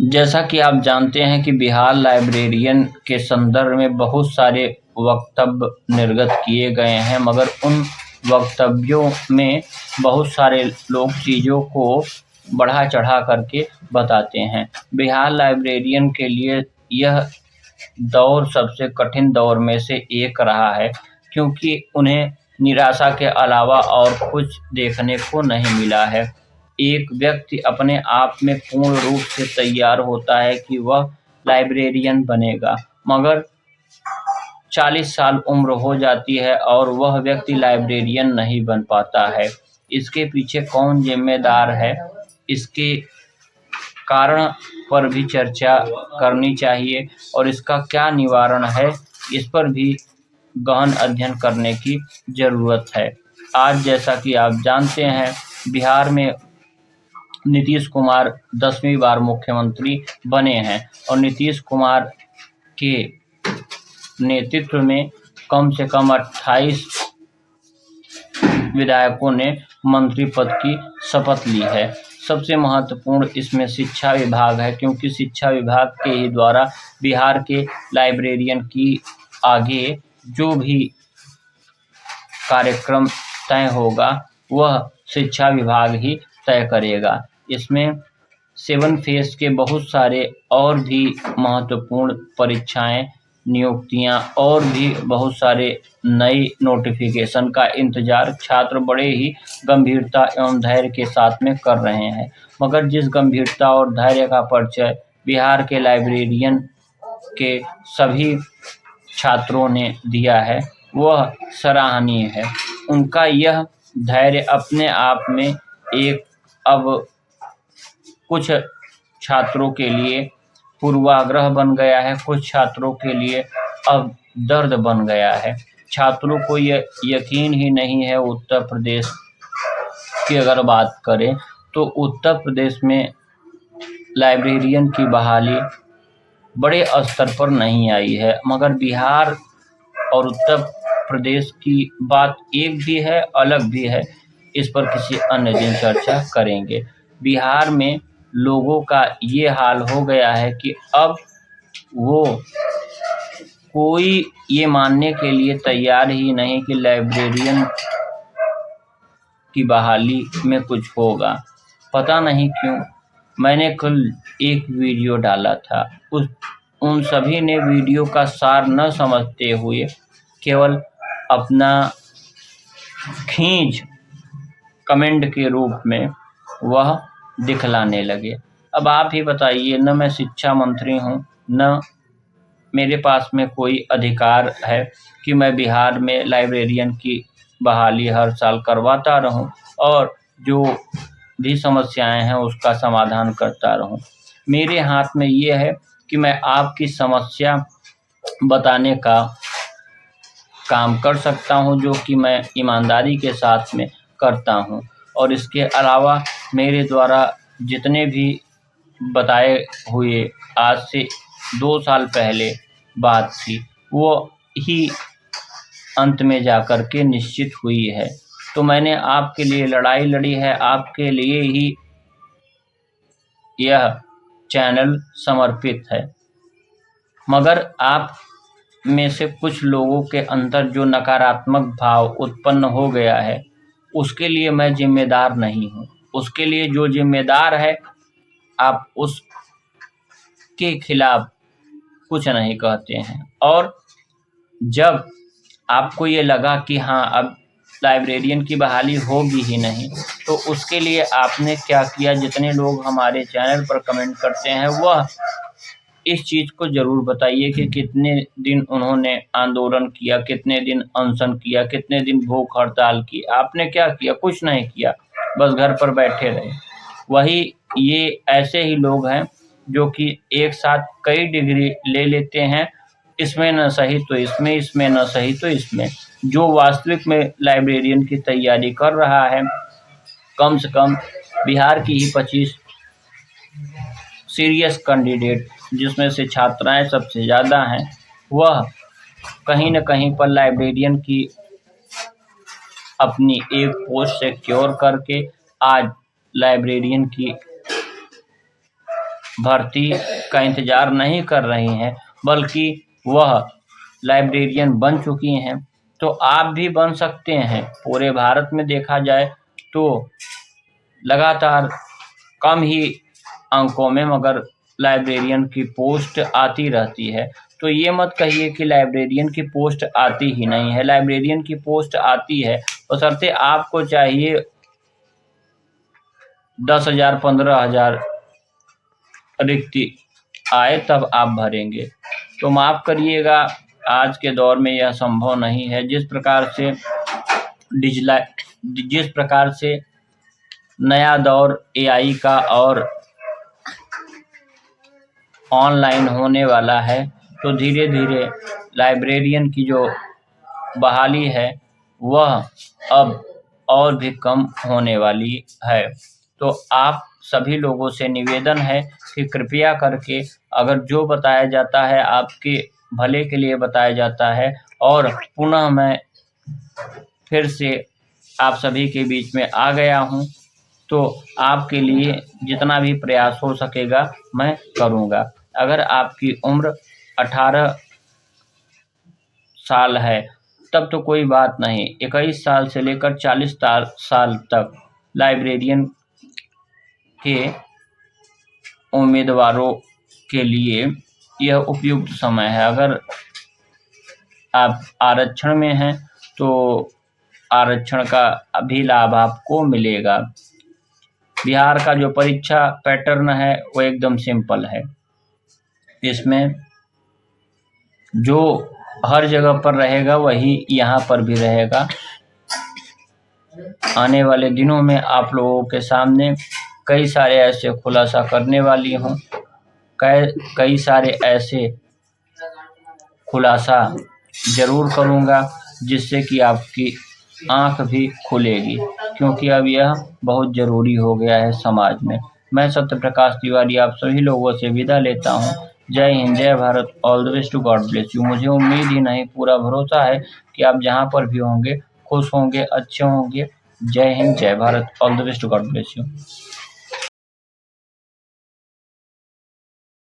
जैसा कि आप जानते हैं कि बिहार लाइब्रेरियन के संदर्भ में बहुत सारे वक्तव्य निर्गत किए गए हैं, मगर उन वक्तव्यों में बहुत सारे लोग चीज़ों को बढ़ा-चढ़ा करके बताते हैं। बिहार लाइब्रेरियन के लिए यह दौर सबसे कठिन दौर में से एक रहा है, क्योंकि उन्हें निराशा के अलावा और कुछ देखने को नहीं मिला है। एक व्यक्ति अपने आप में पूर्ण रूप से तैयार होता है कि वह लाइब्रेरियन बनेगा, मगर 40 साल उम्र हो जाती है और वह व्यक्ति लाइब्रेरियन नहीं बन पाता है। इसके पीछे कौन ज़िम्मेदार है, इसके कारण पर भी चर्चा करनी चाहिए और इसका क्या निवारण है, इस पर भी गहन अध्ययन करने की ज़रूरत है। आज जैसा कि आप जानते हैं, बिहार में नीतीश कुमार 10वीं बार मुख्यमंत्री बने हैं और नीतीश कुमार के नेतृत्व में कम से कम 28 विधायकों ने मंत्री पद की शपथ ली है। सबसे महत्वपूर्ण इसमें शिक्षा विभाग है, क्योंकि शिक्षा विभाग के ही द्वारा बिहार के लाइब्रेरियन की आगे जो भी कार्यक्रम तय होगा वह शिक्षा विभाग ही तय करेगा। इसमें 7 फेज़ के बहुत सारे और भी महत्वपूर्ण परीक्षाएं, नियुक्तियां और भी बहुत सारे नई नोटिफिकेशन का इंतजार छात्र बड़े ही गंभीरता एवं धैर्य के साथ में कर रहे हैं। मगर जिस गंभीरता और धैर्य का परिचय बिहार के लाइब्रेरियन के सभी छात्रों ने दिया है, वह सराहनीय है। उनका यह धैर्य अपने आप में एक अब कुछ छात्रों के लिए पूर्वाग्रह बन गया है, कुछ छात्रों के लिए अब दर्द बन गया है। छात्रों को यह यकीन ही नहीं है। उत्तर प्रदेश की अगर बात करें तो उत्तर प्रदेश में लाइब्रेरियन की बहाली बड़े स्तर पर नहीं आई है, मगर बिहार और उत्तर प्रदेश की बात एक भी है, अलग भी है। इस पर किसी अन्य दिन चर्चा करेंगे। बिहार में लोगों का ये हाल हो गया है कि अब वो कोई ये मानने के लिए तैयार ही नहीं कि लाइब्रेरियन की बहाली में कुछ होगा। पता नहीं क्यों, मैंने कल एक वीडियो डाला था, उन सभी ने वीडियो का सार न समझते हुए केवल अपना खींच कमेंट के रूप में वह दिखलाने लगे। अब आप ही बताइए, न मैं शिक्षा मंत्री हूँ, न मेरे पास में कोई अधिकार है कि मैं बिहार में लाइब्रेरियन की बहाली हर साल करवाता रहूं और जो भी समस्याएं हैं उसका समाधान करता रहूं। मेरे हाथ में ये है कि मैं आपकी समस्या बताने का काम कर सकता हूं, जो कि मैं ईमानदारी के साथ में करता हूं। और इसके अलावा मेरे द्वारा जितने भी बताए हुए आज से 2 साल पहले बात थी, वो ही अंत में जाकर के निश्चित हुई है। तो मैंने आपके लिए लड़ाई लड़ी है, आपके लिए ही यह चैनल समर्पित है। मगर आप में से कुछ लोगों के अंदर जो नकारात्मक भाव उत्पन्न हो गया है, उसके लिए मैं जिम्मेदार नहीं हूँ। उसके लिए जो जिम्मेदार है, आप उसके खिलाफ कुछ नहीं कहते हैं। और जब आपको ये लगा कि हाँ, अब लाइब्रेरियन की बहाली होगी ही नहीं, तो उसके लिए आपने क्या किया? जितने लोग हमारे चैनल पर कमेंट करते हैं, वह इस चीज़ को ज़रूर बताइए कि कितने दिन उन्होंने आंदोलन किया, कितने दिन अनशन किया, कितने दिन भूख हड़ताल की। आपने क्या किया? कुछ नहीं किया, बस घर पर बैठे रहे। वही ये ऐसे ही लोग हैं जो कि एक साथ कई डिग्री ले लेते हैं, इसमें न सही तो इसमें, इसमें न सही तो इसमें। जो वास्तविक में लाइब्रेरियन की तैयारी कर रहा है, कम से कम बिहार की ही 25 सीरियस कैंडिडेट, जिसमें से छात्राएं सबसे ज़्यादा हैं, वह कहीं न कहीं पर लाइब्रेरियन की अपनी एक पोस्ट सिक्योर करके आज लाइब्रेरियन की भर्ती का इंतजार नहीं कर रही हैं, बल्कि वह लाइब्रेरियन बन चुकी हैं, तो आप भी बन सकते हैं। पूरे भारत में देखा जाए तो लगातार कम ही अंकों में मगर लाइब्रेरियन की पोस्ट आती रहती है। तो ये मत कहिए कि लाइब्रेरियन की पोस्ट आती ही नहीं है, लाइब्रेरियन की पोस्ट आती है, बशर्ते आपको चाहिए 10,000 15,000 रिक्ति आए तब आप भरेंगे। तो माफ़ करिएगा, आज के दौर में यह संभव नहीं है। जिस प्रकार से नया दौर एआई का और ऑनलाइन होने वाला है, तो धीरे धीरे लाइब्रेरियन की जो बहाली है वह अब और भी कम होने वाली है। तो आप सभी लोगों से निवेदन है कि कृपया करके अगर जो बताया जाता है आपके भले के लिए बताया जाता है, और पुनः मैं फिर से आप सभी के बीच में आ गया हूँ, तो आपके लिए जितना भी प्रयास हो सकेगा मैं करूँगा। अगर आपकी उम्र 18 साल है तब तो कोई बात नहीं, 21 साल से लेकर 40 साल तक लाइब्रेरियन के उम्मीदवारों के लिए यह उपयुक्त समय है। अगर आप आरक्षण में हैं तो आरक्षण का भी लाभ आपको मिलेगा। बिहार का जो परीक्षा पैटर्न है वो एकदम सिंपल है। इसमें जो हर जगह पर रहेगा वही यहाँ पर भी रहेगा। आने वाले दिनों में आप लोगों के सामने कई सारे ऐसे खुलासा करने वाली हूँ, कई सारे ऐसे खुलासा ज़रूर करूँगा जिससे कि आपकी आँख भी खुलेगी, क्योंकि अब यह बहुत ज़रूरी हो गया है समाज में। मैं सत्य प्रकाश तिवारी आप सभी लोगों से विदा लेता हूँ। जय हिंद, जय Bharat, all the best too, God bless you. मुझे उम्मीद ही नहीं पूरा भरोसा है कि आप जहाँ पर भी होंगे खुश होंगे, अच्छे होंगे। जय हिंद, जय Bharat, all the best too, God bless you.